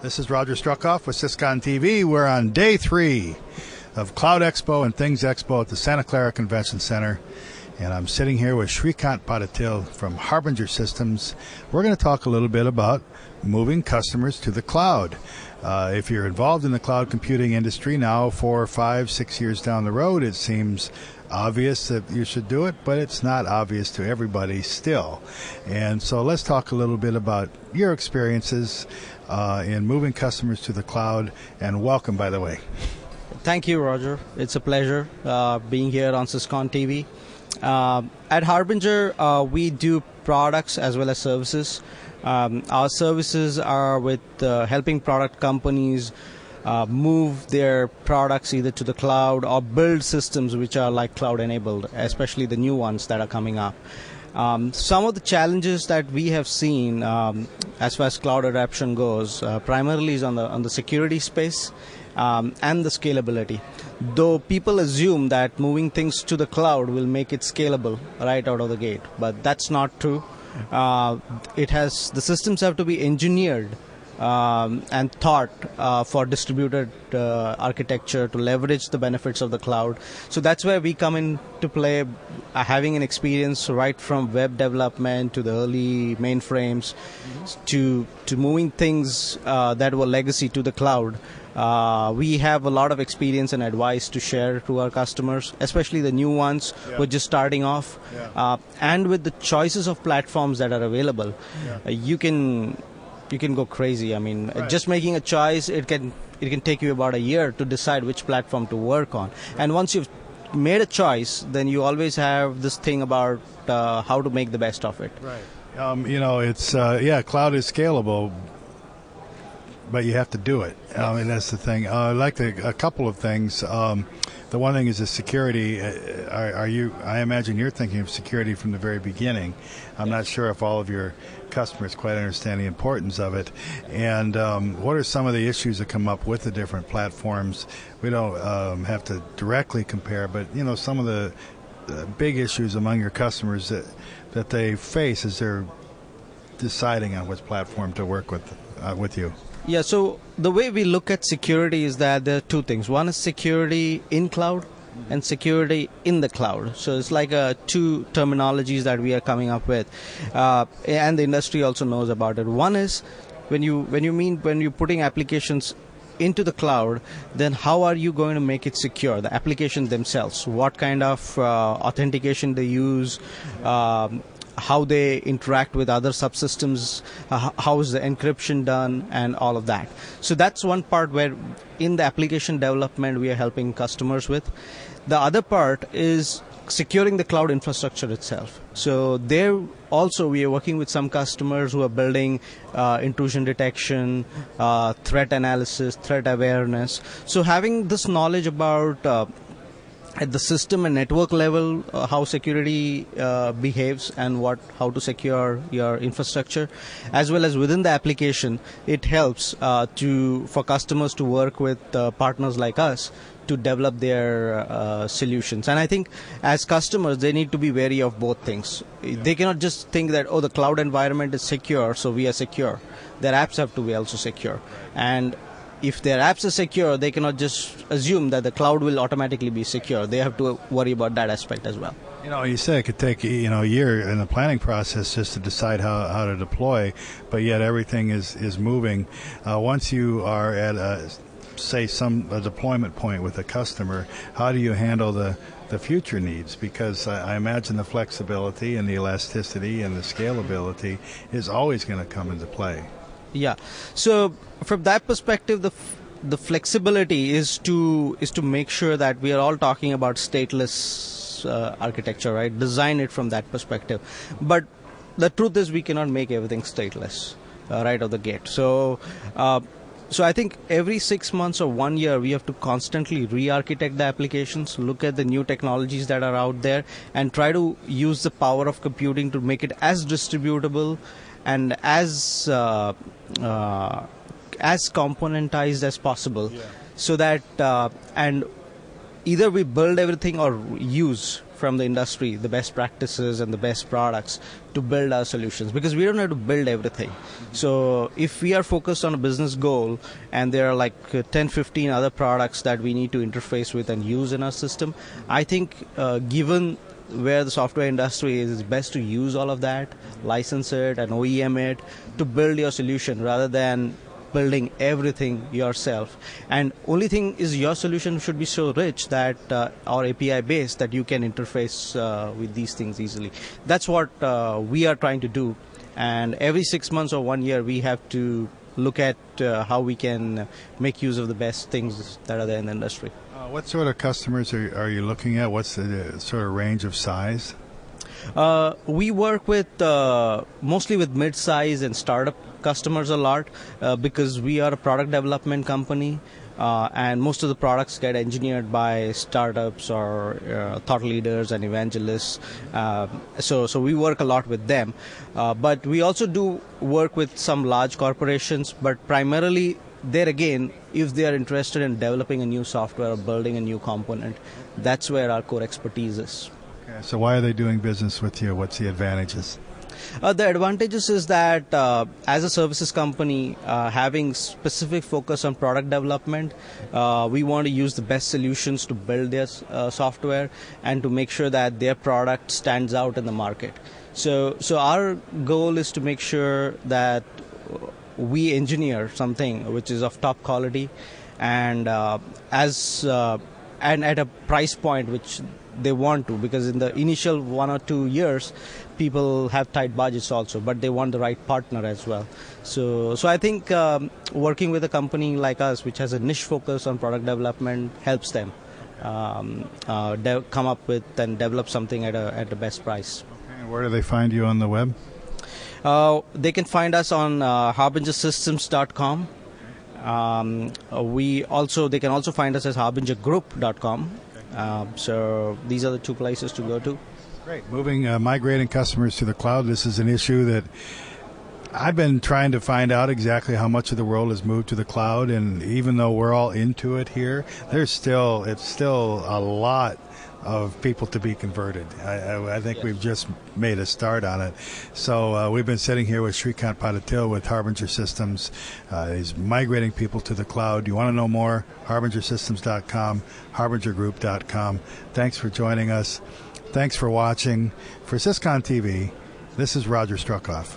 This is Roger Struckoff with Syscon TV. We're on day 3 of Cloud Expo and Things Expo at the Santa Clara Convention Center. And I'm sitting here with Shrikant Pattathil from Harbinger Systems. We're going to talk a little bit about moving customers to the cloud. If you're involved in the cloud computing industry now, 4, 5, 6 years down the road, it seems obvious that you should do it, but it's not obvious to everybody still. And so let's talk a little bit about your experiences in moving customers to the cloud. And welcome, by the way. Thank you, Roger. It's a pleasure being here on Syscon TV. At Harbinger, we do products as well as services. Our services are with helping product companies move their products either to the cloud or build systems which are like cloud enabled, especially the new ones that are coming up. Some of the challenges that we have seen as far as cloud adoption goes primarily is on the security space and the scalability. Though people assume that moving things to the cloud will make it scalable right out of the gate, but that's not true. The systems have to be engineered and thought for distributed architecture to leverage the benefits of the cloud. So that's where we come into play, having an experience right from web development to the early mainframes to moving things that were legacy to the cloud. We have a lot of experience and advice to share to our customers, especially the new ones who are just starting off. And with the choices of platforms that are available, you can go crazy. I mean, just making a choice, it can take you about a year to decide which platform to work on. And once you've made a choice, then you always have this thing about how to make the best of it. It's cloud is scalable, but you have to do it. And that's the thing. I like a couple of things. The one thing is the security. I imagine you're thinking of security from the very beginning. I'm not sure if all of your customers quite understand the importance of it. And what are some of the issues that come up with the different platforms? We don't have to directly compare, but some of the big issues among your customers that they face as they're deciding on which platform to work with you. Yeah, so the way we look at security is that there are two things. One is security in cloud and security in the cloud. So it's like two terminologies that we are coming up with, and the industry also knows about it. One is when you're putting applications into the cloud, then how are you going to make it secure? The applications themselves, what kind of authentication they use, how they interact with other subsystems, how is the encryption done, and all of that. So that's one part where in the application development we are helping customers with. The other part is securing the cloud infrastructure itself. So there also we are working with some customers who are building intrusion detection, threat analysis, threat awareness. So having this knowledge about at the system and network level, how security behaves and how to secure your infrastructure, as well as within the application, it helps for customers to work with partners like us to develop their solutions. And I think as customers, they need to be wary of both things. They cannot just think that, the cloud environment is secure, so we are secure. Their apps have to be also secure. And if their apps are secure, they cannot just assume that the cloud will automatically be secure. They have to worry about that aspect as well. You say it could take a year in the planning process just to decide how to deploy, but yet everything is moving. Once you are at a deployment point with a customer, how do you handle the future needs? Because I imagine the flexibility and the elasticity and the scalability is always going to come into play. Yeah. So from that perspective, the flexibility is to make sure that we are all talking about stateless architecture, right? Design it from that perspective. But the truth is we cannot make everything stateless right out of the gate. So I think every 6 months or 1 year, we have to constantly re-architect the applications, look at the new technologies that are out there, and try to use the power of computing to make it as distributable and as componentized as possible, so that and either we build everything or use from the industry the best practices and the best products to build our solutions, because we don't have to build everything. So if we are focused on a business goal and there are like 10, 15 other products that we need to interface with and use in our system, I think given where the software industry is, it's best to use all of that, license it and OEM it to build your solution rather than building everything yourself. And only thing is your solution should be so rich that or API based that you can interface with these things easily. That's what we are trying to do. And every 6 months or 1 year we have to look at how we can make use of the best things that are there in the industry. What sort of customers are you looking at? What's the sort of range of size? We work with mostly with mid-size and startup customers a lot because we are a product development company, and most of the products get engineered by startups or thought leaders and evangelists. So we work a lot with them. But we also do work with some large corporations, but primarily there again, if they are interested in developing a new software or building a new component, that's where our core expertise is. Okay, so why are they doing business with you? What's the advantages? The advantages is that as a services company, having specific focus on product development, we want to use the best solutions to build their software and to make sure that their product stands out in the market. So our goal is to make sure that we engineer something which is of top quality and and at a price point which they want to, because in the initial 1 or 2 years people have tight budgets also, but they want the right partner as well. So I think working with a company like us which has a niche focus on product development helps them come up with and develop something at the best price. Okay, and where do they find you on the web? They can find us on harbingersystems.com. They can also find us as harbingergroup.com. So these are the two places to go to. Great. Migrating customers to the cloud. This is an issue that I've been trying to find out exactly how much of the world has moved to the cloud, and even though we're all into it here, it's still a lot of people to be converted. I think Yes. We've just made a start on it. So we've been sitting here with Shrikant Pattathil with Harbinger Systems. He's migrating people to the cloud. You want to know more? HarbingerSystems.com, HarbingerGroup.com. Thanks for joining us. Thanks for watching. For Syscon TV, this is Roger Struckoff.